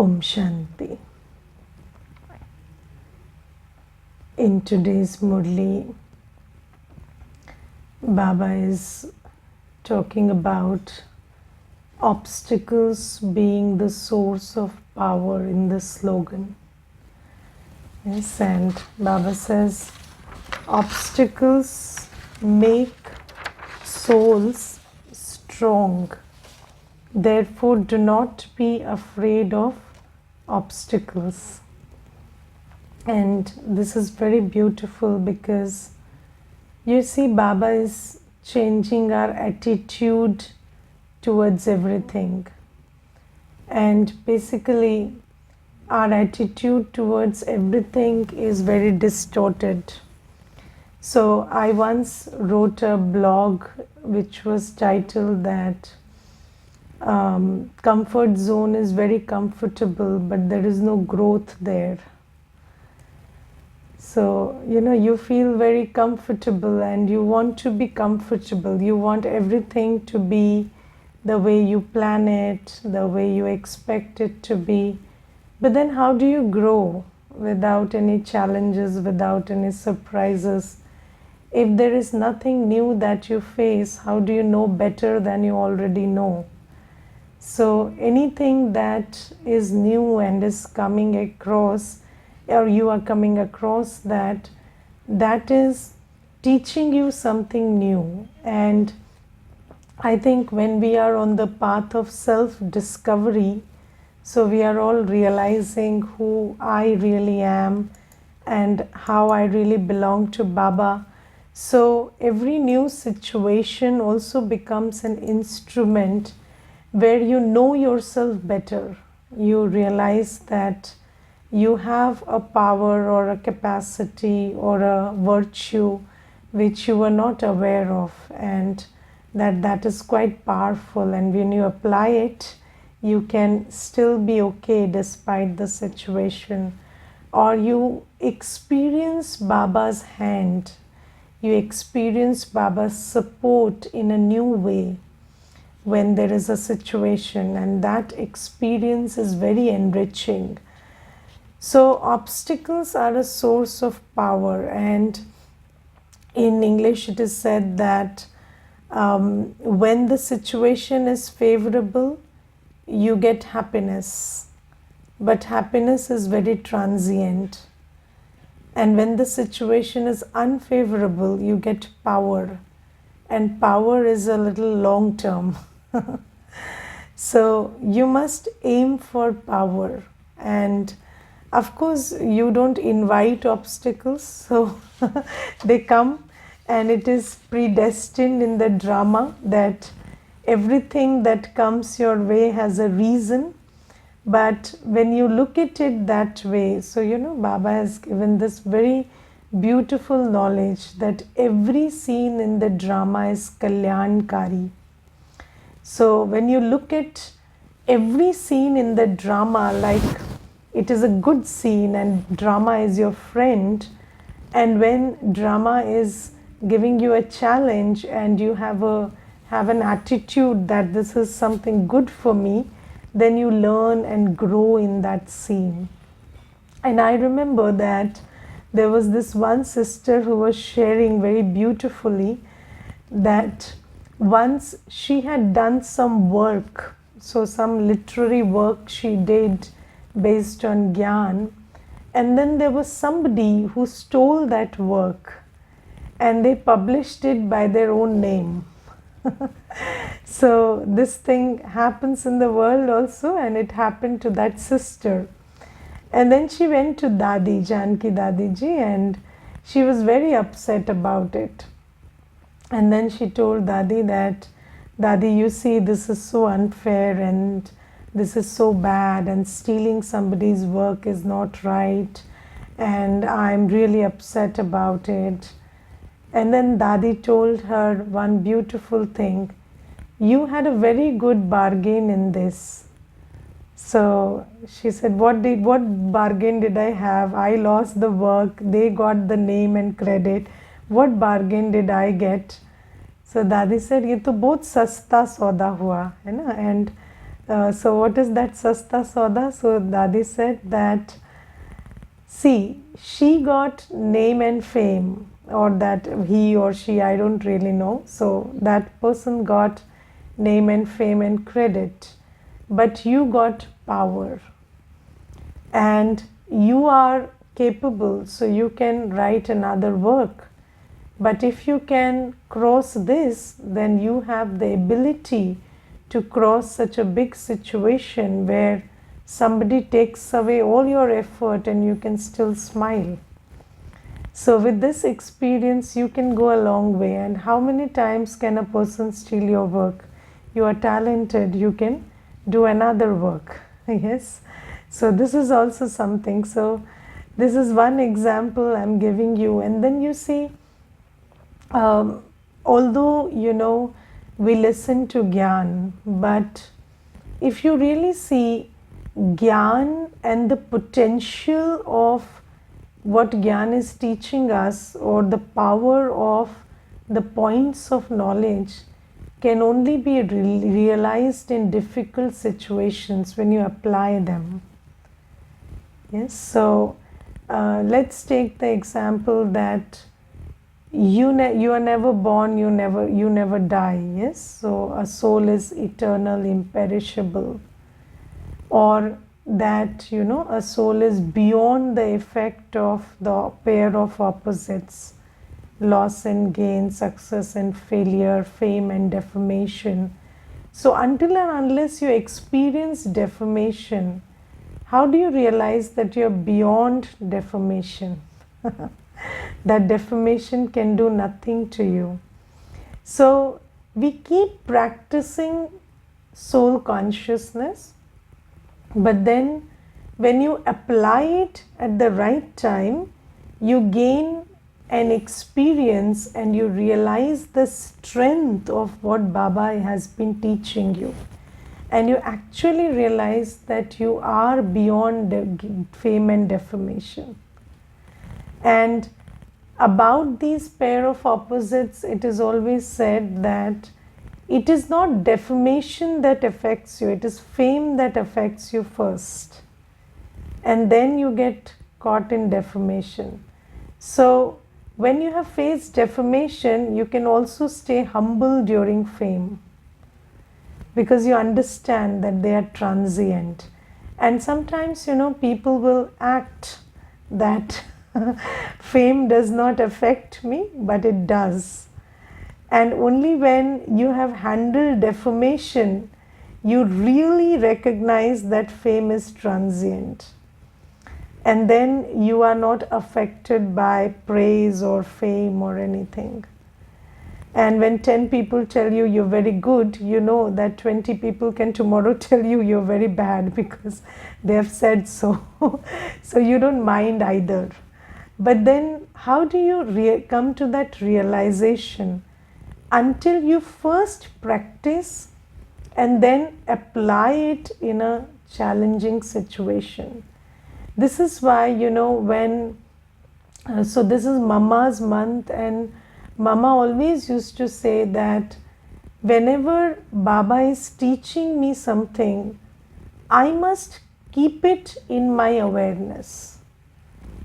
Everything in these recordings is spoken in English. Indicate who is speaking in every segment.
Speaker 1: Om Shanti. In today's Murli, Baba is talking about obstacles being the source of power in the slogan. Yes, and Baba says, obstacles make souls strong. Therefore, do not be afraid of obstacles. And this is very beautiful because you see, Baba is changing our attitude towards everything. And basically, our attitude towards everything is very distorted. So I once wrote a blog which was titled that comfort zone is very comfortable, but there is no growth there. So, you feel very comfortable and you want to be comfortable. You want everything to be the way you plan it, the way you expect it to be. But then how do you grow without any challenges, without any surprises? If there is nothing new that you face, how do you know better than you already know? So anything that is new and is coming across, or you are coming across that is teaching you something new. And I think when we are on the path of self-discovery, so we are all realizing who I really am and how I really belong to Baba. So every new situation also becomes an instrument where you know yourself better. You realize that you have a power or a capacity or a virtue which you were not aware of, and that is quite powerful. And when you apply it, you can still be okay despite the situation. Or you experience Baba's hand, you experience Baba's support in a new way when there is a situation, and that experience is very enriching. So obstacles are a source of power, and in English it is said that when the situation is favorable, you get happiness, but happiness is very transient. And when the situation is unfavorable, you get power, and power is a little long term. So you must aim for power, and of course you don't invite obstacles, so they come, and it is predestined in the drama that everything that comes your way has a reason. But when you look at it that way, so Baba has given this very beautiful knowledge that every scene in the drama is Kalyankari. So when you look at every scene in the drama like it is a good scene and drama is your friend, and when drama is giving you a challenge and you have an attitude that this is something good for me, then you learn and grow in that scene. And I remember that there was this one sister who was sharing very beautifully that once she had done some work, so some literary work she did based on Gyan, and then there was somebody who stole that work and they published it by their own name. So this thing happens in the world also, and it happened to that sister. And then she went to Dadi, Janki Dadiji, and she was very upset about it. And then she told Dadi that, Dadi, you see, this is so unfair and this is so bad, and stealing somebody's work is not right, and I'm really upset about it. And then Dadi told her one beautiful thing: you had a very good bargain in this. So she said, what bargain did I have? I lost the work, they got the name and credit. What bargain did I get? So Dadi said, ये तो बहुत सस्ता सौदा हुआ है ना. And So what is that Sasta Soda? So Dadi said that, see, she got name and fame, or that he or she, I don't really know. So that person got name and fame and credit, but you got power, and you are capable, so you can write another work. But if you can cross this, then you have the ability to cross such a big situation where somebody takes away all your effort and you can still smile. So with this experience, you can go a long way. And how many times can a person steal your work? You are talented, you can do another work. Yes. So this is also something. So this is one example I'm giving you. And then you see, although we listen to Gyan, but if you really see Gyan and the potential of what Gyan is teaching us, or the power of the points of knowledge, can only be realized in difficult situations when you apply them. Yes, so let's take the example that you are never born, you never die. Yes, so a soul is eternal, imperishable, or that a soul is beyond the effect of the pair of opposites, loss and gain, success and failure, fame and deformation. So until and unless you experience deformation, how do you realize that you're beyond deformation? That deformation can do nothing to you. So we keep practicing soul consciousness, but then when you apply it at the right time, you gain an experience and you realize the strength of what Baba has been teaching you. And you actually realize that you are beyond fame and deformation. And about these pair of opposites, it is always said that it is not deformation that affects you, it is fame that affects you first. And then you get caught in deformation. So when you have faced deformation, you can also stay humble during fame, because you understand that they are transient. And sometimes, people will act that fame does not affect me, but it does. And only when you have handled deformation, you really recognize that fame is transient. And then you are not affected by praise or fame or anything. And when 10 people tell you you're very good, you know that 20 people can tomorrow tell you you're very bad, because they have said so. So you don't mind either. But then how do you come to that realization? Until you first practice and then apply it in a challenging situation. This is why, so this is Mama's month, and Mama always used to say that whenever Baba is teaching me something, I must keep it in my awareness.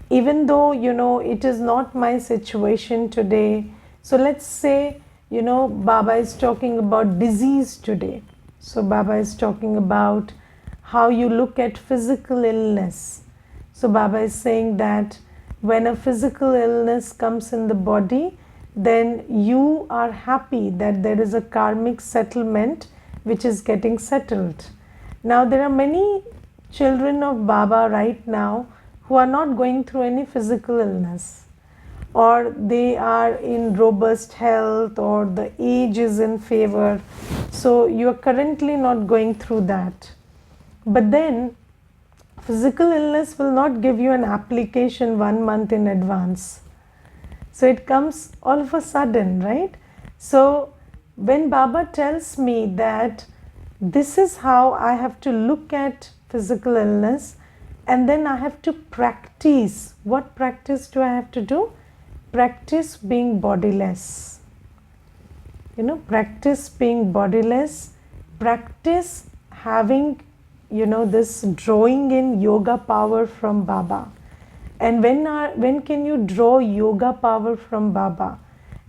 Speaker 1: Even though, it is not my situation today. So let's say, Baba is talking about disease today. So Baba is talking about how you look at physical illness. So Baba is saying that when a physical illness comes in the body, then you are happy that there is a karmic settlement which is getting settled. Now there are many children of Baba right now who are not going through any physical illness, or they are in robust health, or the age is in favor. So you are currently not going through that. But then physical illness will not give you an application 1 month in advance. So it comes all of a sudden, right? So when Baba tells me that this is how I have to look at physical illness, and then I have to practice. What practice do I have to do? Practice being bodiless. Practice being bodiless. Practice having, this drawing in yoga power from Baba. And when can you draw yoga power from Baba?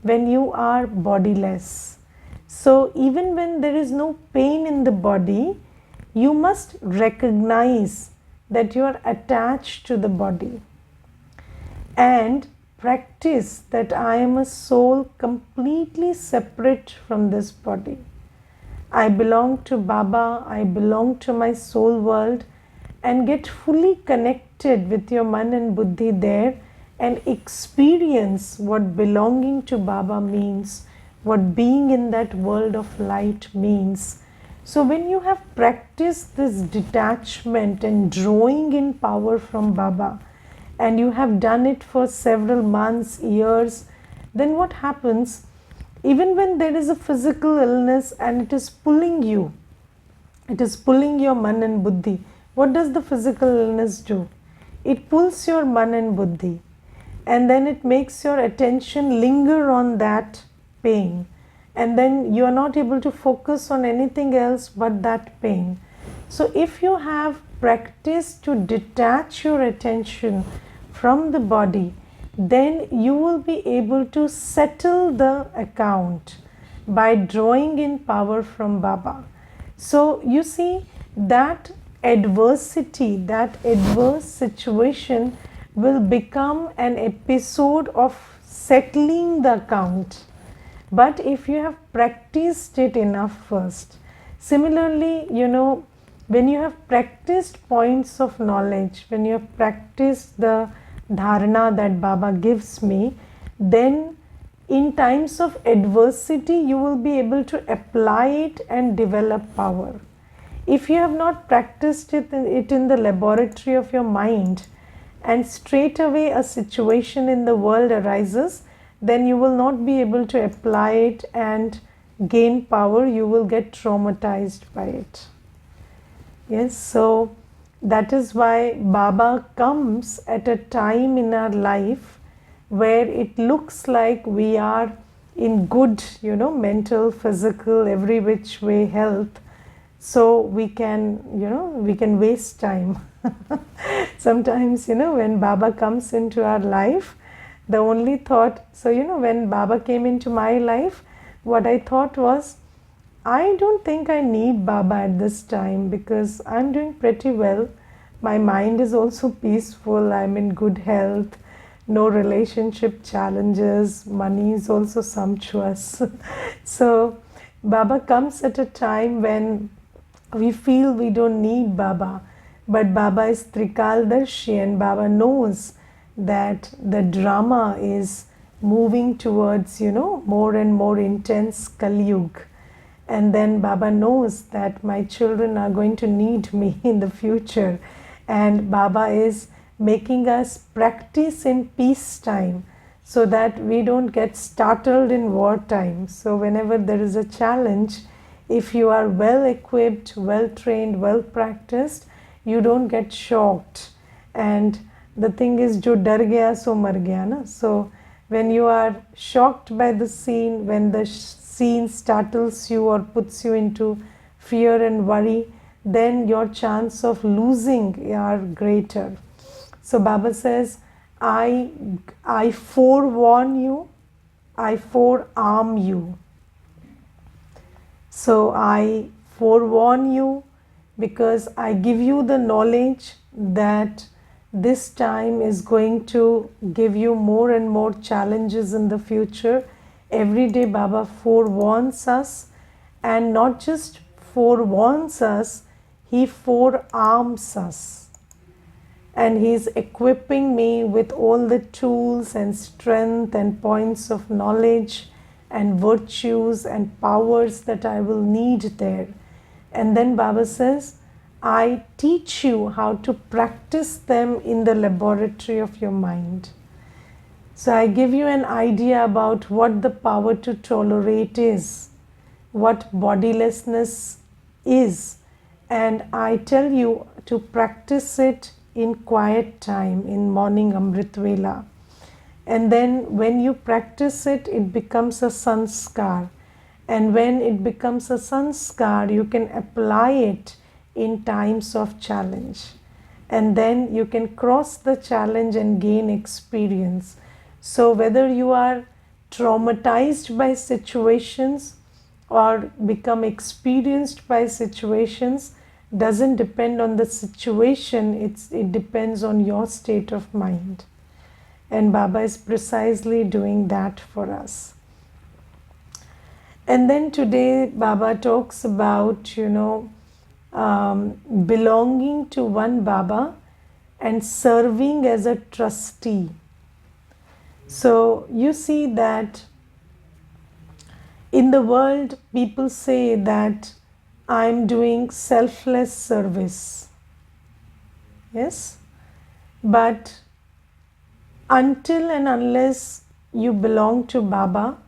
Speaker 1: When you are bodiless. So even when there is no pain in the body, you must recognize that you are attached to the body and practice that I am a soul completely separate from this body. I belong to Baba, I belong to my soul world, and get fully connected with your man and buddhi there and experience what belonging to Baba means, what being in that world of light means. So when you have practiced this detachment and drawing in power from Baba, and you have done it for several months, years, then what happens? Even when there is a physical illness and it is pulling you, it is pulling your man and buddhi. What does the physical illness do? It pulls your man and buddhi, and then it makes your attention linger on that pain, and then you are not able to focus on anything else but that pain. So if you have practiced to detach your attention from the body, then you will be able to settle the account by drawing in power from Baba. So you see, that adversity, that adverse situation will become an episode of settling the account. But if you have practiced it enough first, similarly, when you have practiced points of knowledge, when you have practiced the dharana that Baba gives me, then in times of adversity, you will be able to apply it and develop power. If you have not practiced it in the laboratory of your mind, and straight away a situation in the world arises, then you will not be able to apply it and gain power. You will get traumatized by it. Yes, so that is why Baba comes at a time in our life where it looks like we are in good, mental, physical, every which way health. So we can, we can waste time. Sometimes, when Baba comes into our life, the only thought, so when Baba came into my life, what I thought was, I don't think I need Baba at this time because I'm doing pretty well. My mind is also peaceful. I'm in good health. No relationship challenges. Money is also sumptuous. So Baba comes at a time when we feel we don't need Baba. But Baba is Trikaldarshi, and Baba knows that the drama is moving towards, more and more intense Kali Yuga. And then Baba knows that my children are going to need me in the future. And Baba is making us practice in peacetime so that we don't get startled in wartime. So whenever there is a challenge, if you are well equipped, well trained, well practiced, you don't get shocked. And the thing is, jo dar gaya so mar gaya na. So when you are shocked by the scene, when the scene startles you or puts you into fear and worry, then your chance of losing are greater. So Baba says, I forewarn you, I forearm you. So I forewarn you because I give you the knowledge that this time is going to give you more and more challenges in the future. Every day Baba forewarns us, and not just forewarns us, he forearms us. And he is equipping me with all the tools and strength and points of knowledge and virtues and powers that I will need there. And then Baba says, I teach you how to practice them in the laboratory of your mind. So I give you an idea about what the power to tolerate is, what bodilessness is, and I tell you to practice it in quiet time, in morning Amrit Vela. And then when you practice it, it becomes a sanskar. And when it becomes a sanskar, you can apply it in times of challenge. And then you can cross the challenge and gain experience. So whether you are traumatized by situations or become experienced by situations doesn't depend on the situation, it depends on your state of mind. And Baba is precisely doing that for us. And then today Baba talks about, belonging to one Baba and serving as a trustee. So you see that in the world, people say that I'm doing selfless service. Yes? But until and unless you belong to Baba,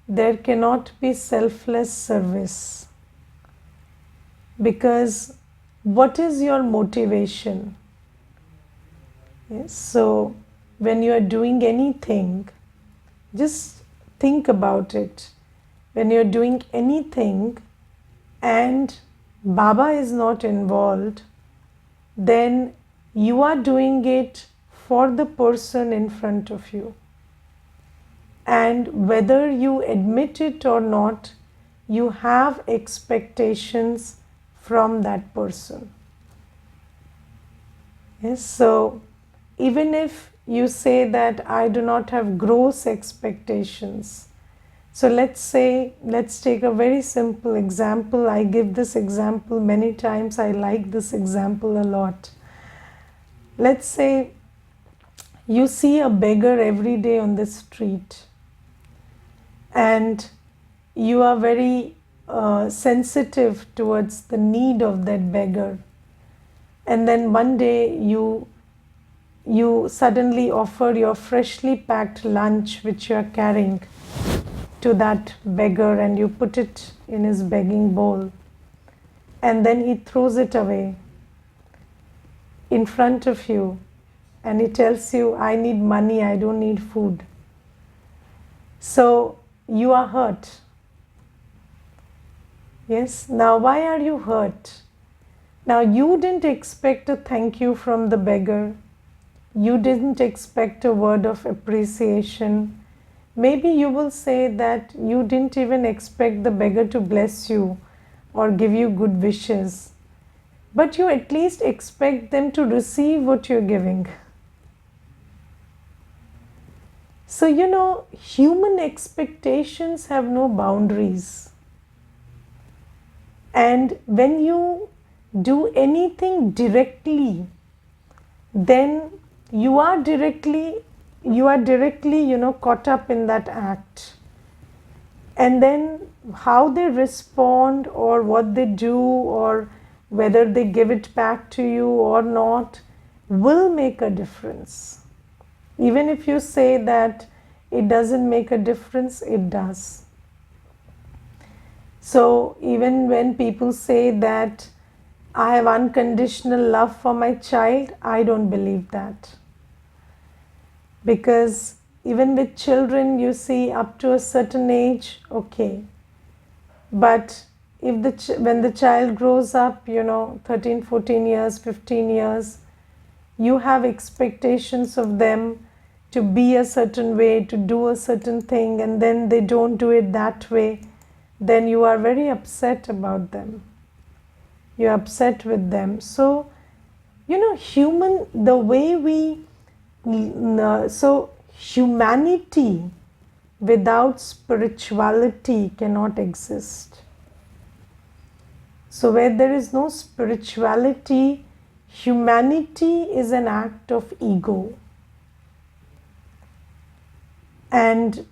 Speaker 1: there cannot be selfless service. Because what is your motivation? Yes? So when you are doing anything, just think about it. When you're doing anything and Baba is not involved, then you are doing it for the person in front of you. And whether you admit it or not, you have expectations from that person. Yes, so even if you say that I do not have gross expectations, so let's take a very simple example. I give this example many times. I like this example a lot. Let's say you see a beggar every day on the street and you are very sensitive towards the need of that beggar. And then one day you suddenly offer your freshly packed lunch which you are carrying to that beggar and you put it in his begging bowl, and then he throws it away in front of you and he tells you, I need money, I don't need food. So you are hurt. Yes, now why are you hurt? Now you didn't expect a thank you from the beggar. You didn't expect a word of appreciation. Maybe you will say that you didn't even expect the beggar to bless you or give you good wishes. But you at least expect them to receive what you're giving. So, human expectations have no boundaries. And when you do anything directly, then you are directly caught up in that act. And then how they respond or what they do or whether they give it back to you or not will make a difference. Even if you say that it doesn't make a difference, it does. So even when people say that I have unconditional love for my child, I don't believe that. Because even with children, you see, up to a certain age, okay. But if when the child grows up, 13, 14 years, 15 years, you have expectations of them to be a certain way, to do a certain thing, and then they don't do it that way, then you are very upset about them. You're upset with them. So, the way so humanity without spirituality cannot exist. So where there is no spirituality, humanity is an act of ego. And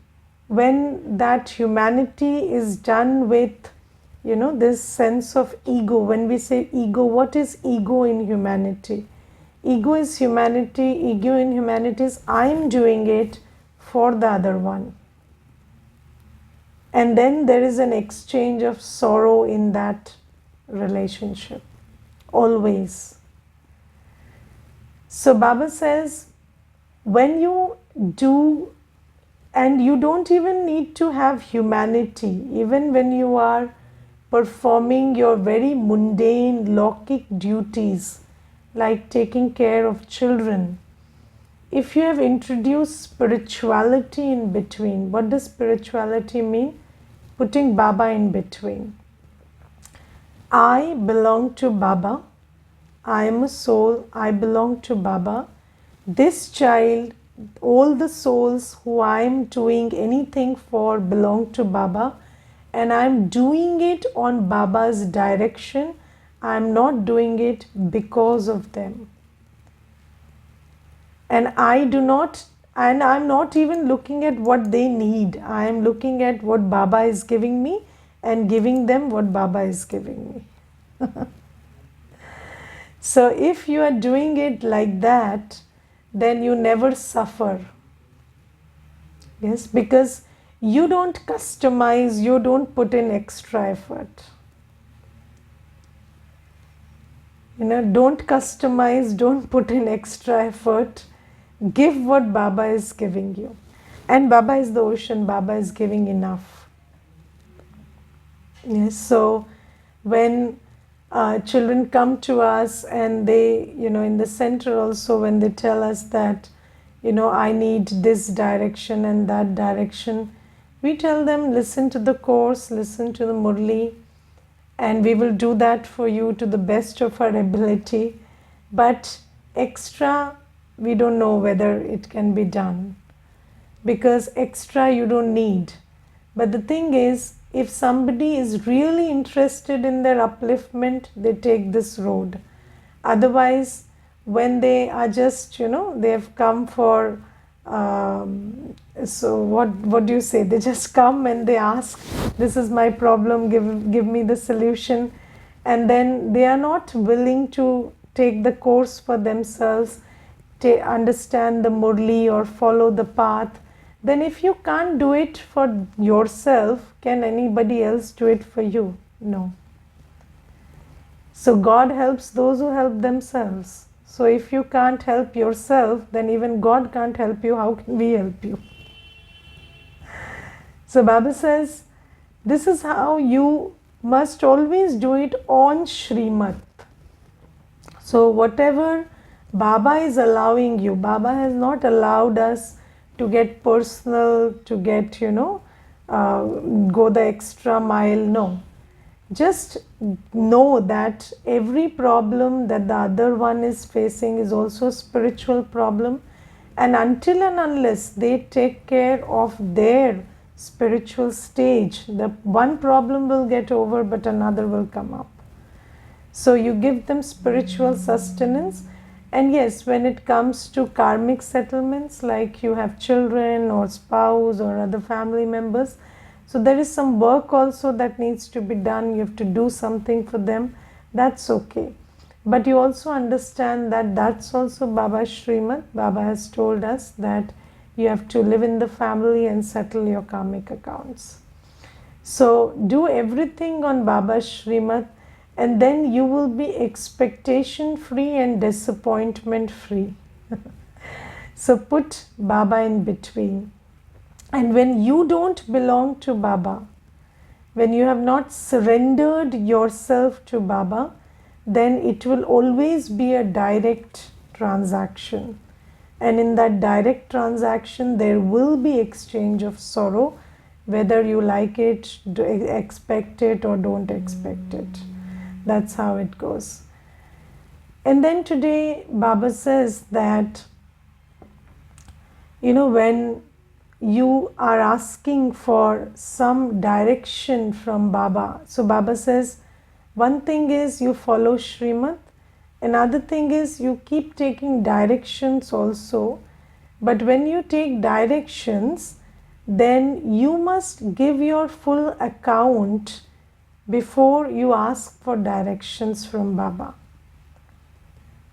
Speaker 1: when that humanity is done with, this sense of ego, when we say ego, what is ego in humanity? Ego is humanity. Ego in humanity is I'm doing it for the other one. And then there is an exchange of sorrow in that relationship. Always. So Baba says, when you do, and you don't even need to have humanity, even when you are performing your very mundane, logic duties, like taking care of children, if you have introduced spirituality in between, what does spirituality mean? Putting Baba in between. I belong to Baba. I am a soul. I belong to Baba. This child, all the souls who I am doing anything for belong to Baba, and I am doing it on Baba's direction. I am not doing it because of them. And I'm not even looking at what they need. I am looking at what Baba is giving me and giving them what Baba is giving me. So if you are doing it like that, then you never suffer. Yes, because you don't customize, you don't put in extra effort. Don't customize, don't put in extra effort. Give what Baba is giving you. And Baba is the ocean, Baba is giving enough. Yes, so when children come to us and they, in the center also, when they tell us that, I need this direction and that direction, we tell them, listen to the course, listen to the Murli, and we will do that for you to the best of our ability. But extra, we don't know whether it can be done, because extra you don't need. But the thing is, if somebody is really interested in their upliftment, they take this road. Otherwise, when they are just, they have come for, so what do you say? They just come and they ask, this is my problem, give me the solution. And then they are not willing to take the course for themselves, understand the Murli or follow the path. Then if you can't do it for yourself, can anybody else do it for you? No. So God helps those who help themselves. So if you can't help yourself, then even God can't help you. How can we help you? So Baba says, this is how you must always do it on Srimad. So whatever Baba is allowing you, Baba has not allowed us to get personal, to get, go the extra mile. No. Just know that every problem that the other one is facing is also a spiritual problem. And until and unless they take care of their spiritual stage, the one problem will get over, but another will come up. So you give them spiritual sustenance. And yes, when it comes to karmic settlements, like you have children or spouse or other family members, so there is some work also that needs to be done. You have to do something for them. That's okay. But you also understand that that's also Baba's Srimad. Baba has told us that you have to live in the family and settle your karmic accounts. So do everything on Baba's Srimad, and then you will be expectation free and disappointment free. So put Baba in between. And when you don't belong to Baba, when you have not surrendered yourself to Baba, then it will always be a direct transaction. And in that direct transaction, there will be exchange of sorrow, whether you like it, expect it, or don't expect it. That's how it goes. And then today, Baba says that, when you are asking for some direction from Baba. So Baba says, one thing is you follow Srimad, another thing is you keep taking directions also. But when you take directions, then you must give your full account before you ask for directions from Baba.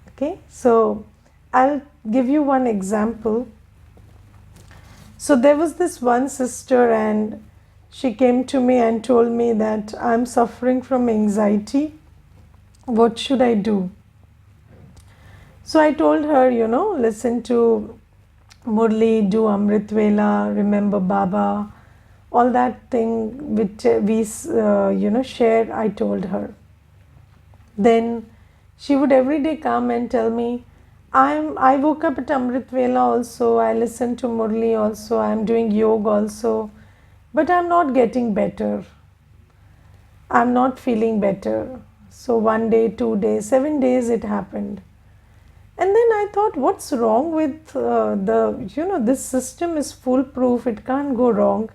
Speaker 1: Okay, so I'll give you one example. So there was this one sister, and she came to me and told me that I'm suffering from anxiety. What should I do? So I told her, listen to Murli, do Amrit Vela, remember Baba, all that thing which we share, I told her. Then she would every day come and tell me, I woke up at Amrit Vela also, I listen to Murli also, I'm doing yoga also, but I'm not getting better. I'm not feeling better. So 1 day, 2 days, 7 days it happened. And then I thought, what's wrong with this system is foolproof, it can't go wrong.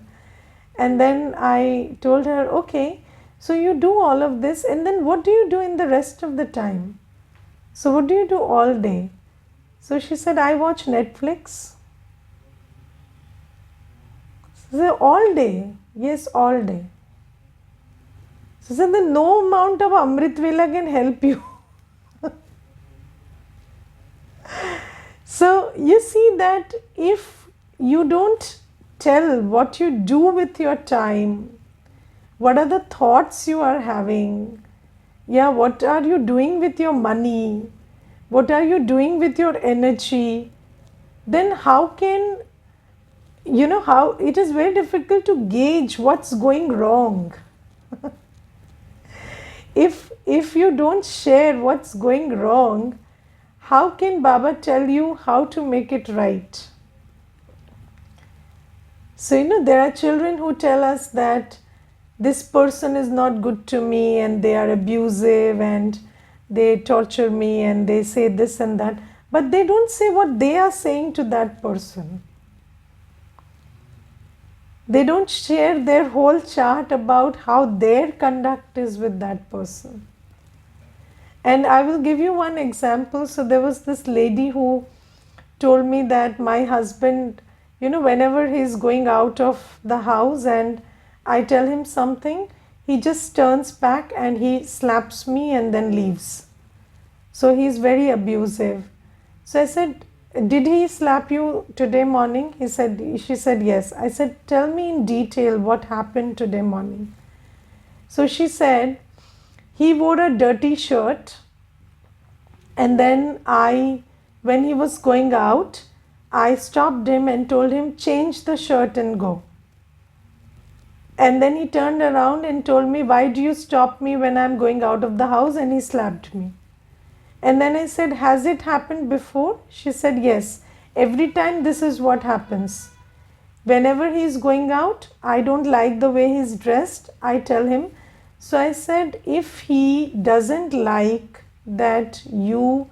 Speaker 1: And then I told her, okay, so you do all of this, and then what do you do in the rest of the time? So, what do you do all day? So she said, I watch Netflix. So, all day? Yes, all day. So, she said, then no amount of Amrit Vela can help you. So, you see that if you don't tell what you do with your time, what are the thoughts you are having, yeah, what are you doing with your money, what are you doing with your energy, then how can, how it is very difficult to gauge what's going wrong. If you don't share what's going wrong, how can Baba tell you how to make it right? So, there are children who tell us that this person is not good to me and they are abusive and they torture me and they say this and that, but they don't say what they are saying to that person. They don't share their whole chart about how their conduct is with that person. And I will give you one example. So there was this lady who told me that my husband, whenever he's going out of the house and I tell him something, he just turns back and he slaps me and then leaves. So he's very abusive. So I said, did he slap you today morning? She said, yes. I said, tell me in detail what happened today morning. So she said, he wore a dirty shirt and then when he was going out, I stopped him and told him, change the shirt and go. And then he turned around and told me, why do you stop me when I'm going out of the house? And he slapped me. And then I said, has it happened before? She said, yes. Every time this is what happens. Whenever he's going out, I don't like the way he's dressed. I tell him. So I said, if he doesn't like that you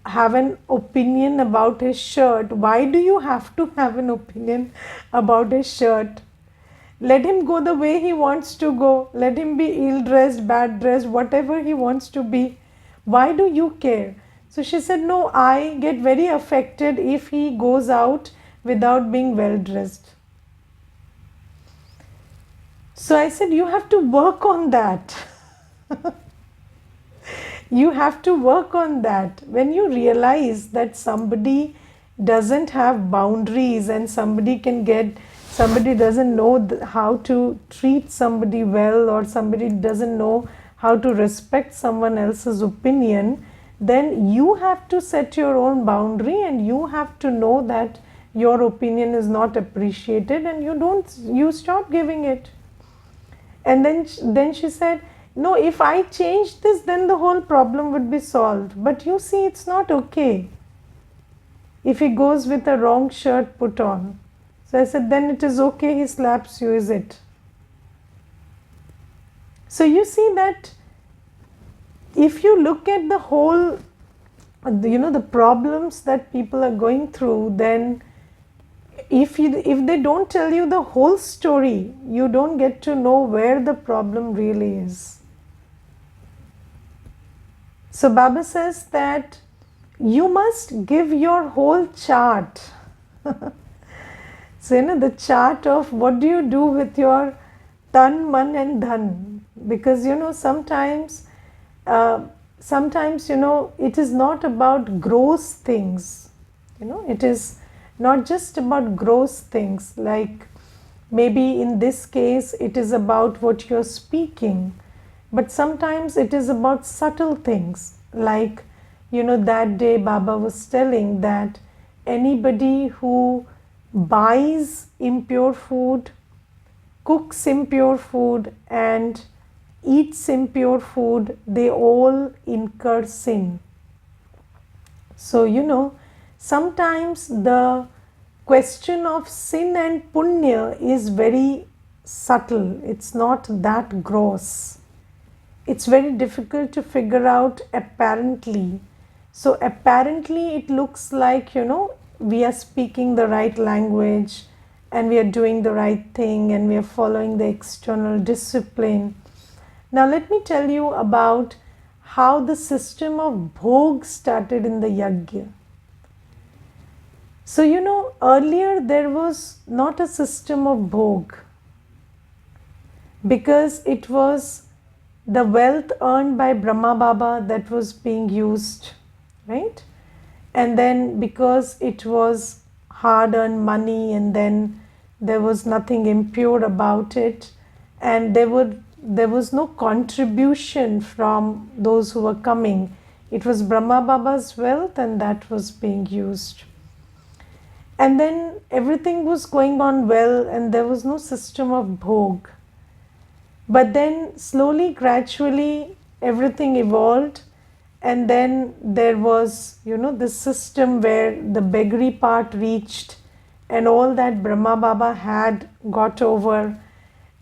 Speaker 1: have an opinion about his shirt, why do you have to have an opinion about his shirt? Let him go the way he wants to go. Let him be ill-dressed, bad-dressed, whatever he wants to be. Why do you care? So she said, no, I get very affected if he goes out without being well-dressed. So I said, you have to work on that. You have to work on that. When you realize that somebody doesn't have boundaries and somebody doesn't know how to treat somebody well, or somebody doesn't know how to respect someone else's opinion, then you have to set your own boundary and you have to know that your opinion is not appreciated and you stop giving it. And then she said, no, if I change this, then the whole problem would be solved. But you see, it's not okay if he goes with a wrong shirt put on. So I said, then it is okay, he slaps you, is it? So you see that if you look at the whole, the problems that people are going through, then if they don't tell you the whole story, you don't get to know where the problem really is. So Baba says that you must give your whole chart. So, the chart of what do you do with your tan, man and dhan. Because, sometimes, it is not about gross things. It is not just about gross things. Like maybe in this case, it is about what you're speaking. But sometimes it is about subtle things. Like, that day Baba was telling that anybody who buys impure food, cooks impure food and eats impure food, they all incur sin. So, sometimes the question of sin and punya is very subtle, it's not that gross. It's very difficult to figure out apparently. So, apparently, it looks like, we are speaking the right language and we are doing the right thing and we are following the external discipline. Now, let me tell you about how the system of bhog started in the yajna. So, earlier there was not a system of bhog because it was the wealth earned by Brahma Baba that was being used, right? And then because it was hard earned money and then there was nothing impure about it, and there was no contribution from those who were coming. It was Brahma Baba's wealth and that was being used. And then everything was going on well and there was no system of bhog. But then slowly, gradually, everything evolved, and then there was, this system where the beggary part reached and all that Brahma Baba had got over.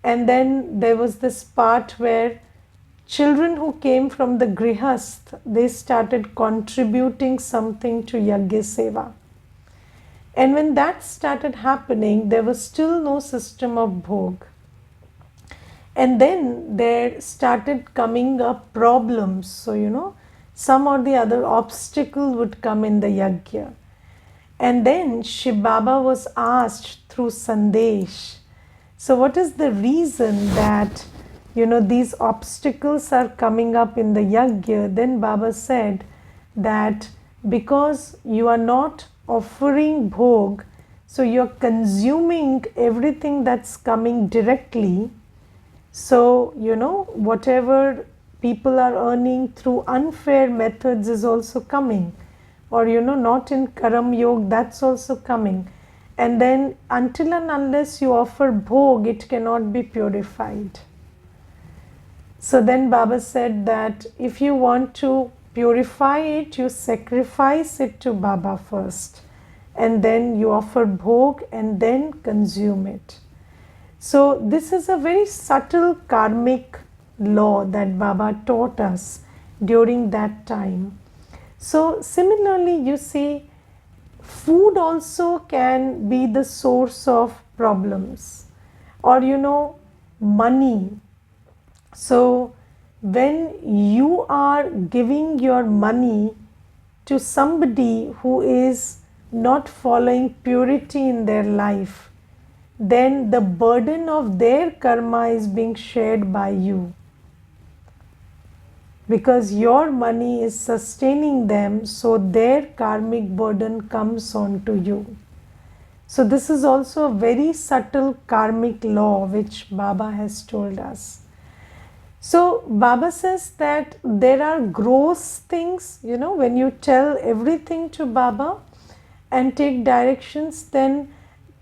Speaker 1: And then there was this part where children who came from the grihasth, they started contributing something to Yajna Seva. And when that started happening, there was still no system of bhog. And then there started coming up problems. So, some or the other obstacle would come in the yajna. And then Shiv Baba was asked through Sandesh, so what is the reason that, these obstacles are coming up in the yajna? Then Baba said that because you are not offering bhog, so you are consuming everything that's coming directly. So, whatever people are earning through unfair methods is also coming, or not in Karam Yoga, that's also coming. And then until and unless you offer bhog, it cannot be purified. So then Baba said that if you want to purify it, you sacrifice it to Baba first, and then you offer bhog and then consume it. So this is a very subtle karmic law that Baba taught us during that time. So similarly, you see, food also can be the source of problems, or money. So when you are giving your money to somebody who is not following purity in their life, then the burden of their karma is being shared by you, because your money is sustaining them, so their karmic burden comes on to you. So this is also a very subtle karmic law which Baba has told us. So Baba says that there are gross things, when you tell everything to Baba and take directions, then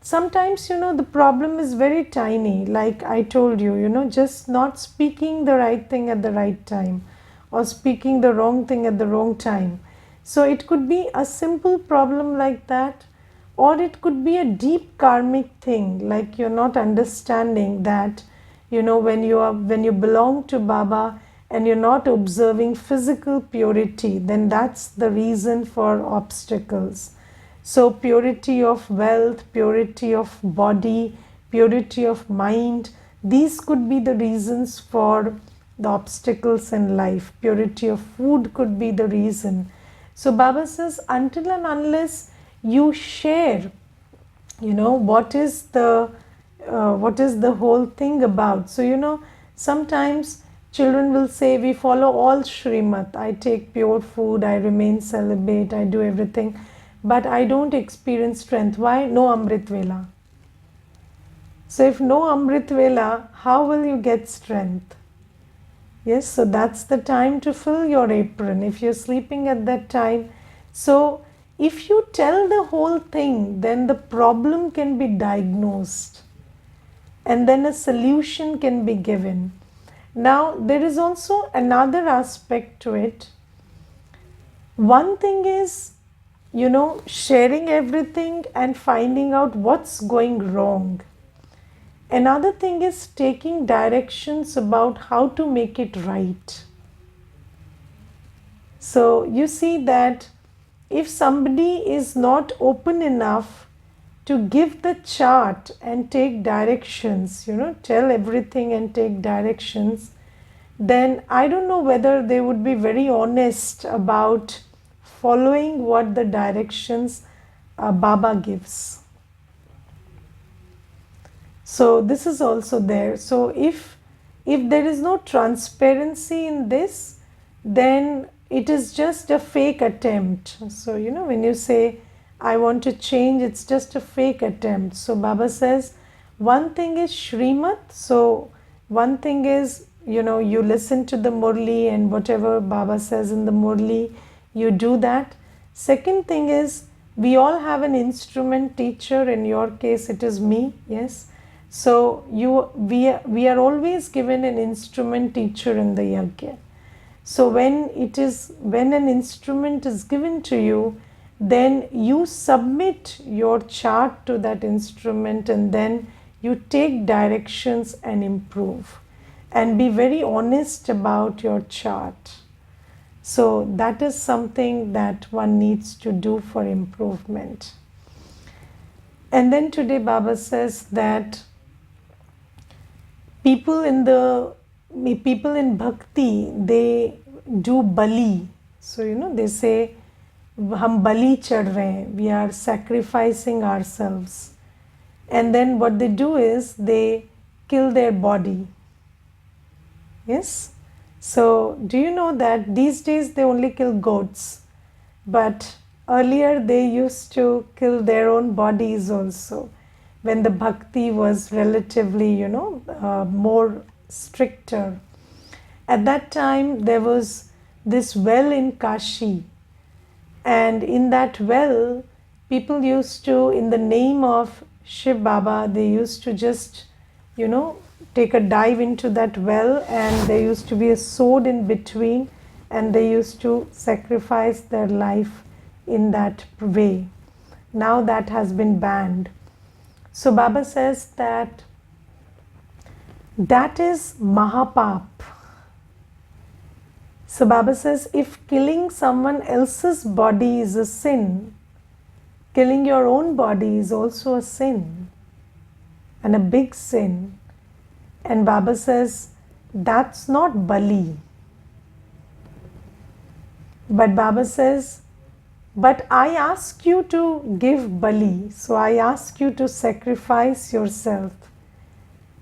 Speaker 1: sometimes, the problem is very tiny. Like I told you, just not speaking the right thing at the right time, or speaking the wrong thing at the wrong time. So it could be a simple problem like that, or it could be a deep karmic thing, like you're not understanding that, when you belong to Baba and you're not observing physical purity, then that's the reason for obstacles. So purity of wealth, purity of body, purity of mind, these could be the reasons for the obstacles in life. Purity of food could be the reason. So Baba says, until and unless you share, what is the whole thing about. So, sometimes children will say, we follow all Shrimat. I take pure food, I remain celibate, I do everything. But I don't experience strength. Why? No Amrit Vela. So if no Amrit Vela, how will you get strength? Yes, so that's the time to fill your apron if you're sleeping at that time. So if you tell the whole thing, then the problem can be diagnosed. and then a solution can be given. Now, there is also another aspect to it. One thing is, sharing everything and finding out what's going wrong. Another thing is taking directions about how to make it right. So you see that if somebody is not open enough to give the chart and take directions, tell everything and take directions, then I don't know whether they would be very honest about following what the directions Baba gives. So this is also there. So if there is no transparency in this, then it is just a fake attempt. So when you say I want to change, it's just a fake attempt. So Baba says one thing is Shrimad. So one thing is, you listen to the Murli and whatever Baba says in the Murli, you do that. Second thing is, we all have an instrument teacher. In your case, it is me. Yes. So we are always given an instrument teacher in the yajna. So when an instrument is given to you, then you submit your chart to that instrument, and then you take directions and improve, and be very honest about your chart. So that is something that one needs to do for improvement. And then today Baba says that people in bhakti, they do bali. So they say hum bali chad rahe hain, we are sacrificing ourselves. And then what they do is they kill their body. Yes. So do you know that these days they only kill goats, but earlier they used to kill their own bodies also, when the bhakti was relatively, more stricter. At that time, there was this well in Kashi, and in that well, people used to, in the name of Shiv Baba, they used to just, take a dive into that well, and there used to be a sword in between, and they used to sacrifice their life in that way. Now that has been banned. So Baba says that is Mahapap. So Baba says if killing someone else's body is a sin, killing your own body is also a sin, and a big sin. And Baba says that's not Bali. But Baba says, but I ask you to give Bali, so I ask you to sacrifice yourself.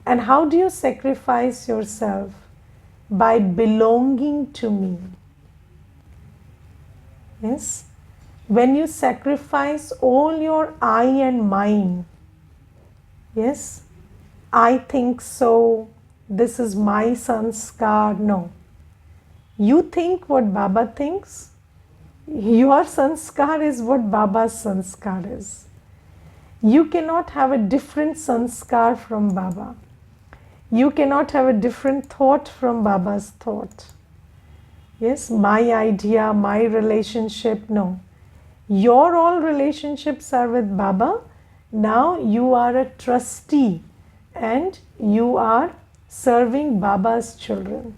Speaker 1: And how do you sacrifice yourself? By belonging to me. Yes? When you sacrifice all your I and mine, yes, I think so, this is my sanskar. No. You think what Baba thinks. Your sanskar is what Baba's sanskar is. You cannot have a different sanskar from Baba. You cannot have a different thought from Baba's thought. Yes, my idea, my relationship, no. Your all relationships are with Baba. Now you are a trustee and you are serving Baba's children.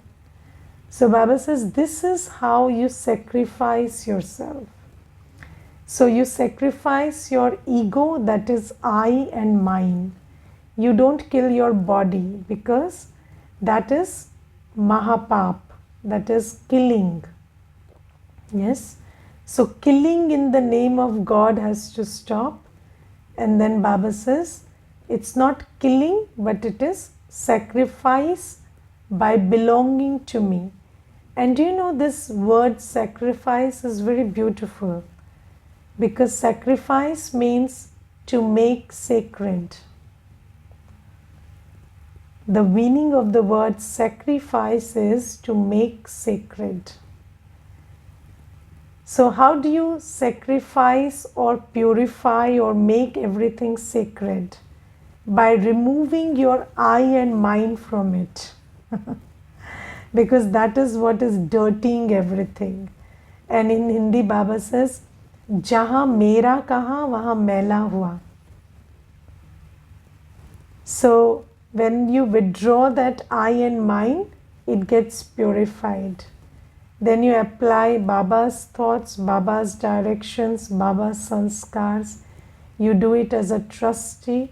Speaker 1: So Baba says this is how you sacrifice yourself. So you sacrifice your ego, that is I and mine. You don't kill your body because that is Mahapap, that is killing. Yes. So killing in the name of God has to stop. And then Baba says it's not killing, but it is sacrifice by belonging to me. And do you know this word sacrifice is very beautiful, because sacrifice means to make sacred. The meaning of the word sacrifice is to make sacred. So how do you sacrifice or purify or make everything sacred? by removing your I and mind from it. Because that is what is dirtying everything. And in Hindi, Baba says, Jahan mera kaha, wahan mela hua. So when you withdraw that I and mind, it gets purified. Then you apply Baba's thoughts, Baba's directions, Baba's sanskars. You do it as a trustee,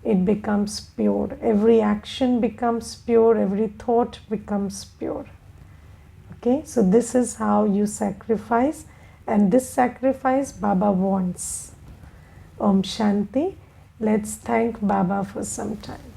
Speaker 1: it becomes pure. Every action becomes pure, every thought becomes pure. Okay, so this is how you sacrifice, and this sacrifice Baba wants. Om Shanti. Let's thank Baba for some time.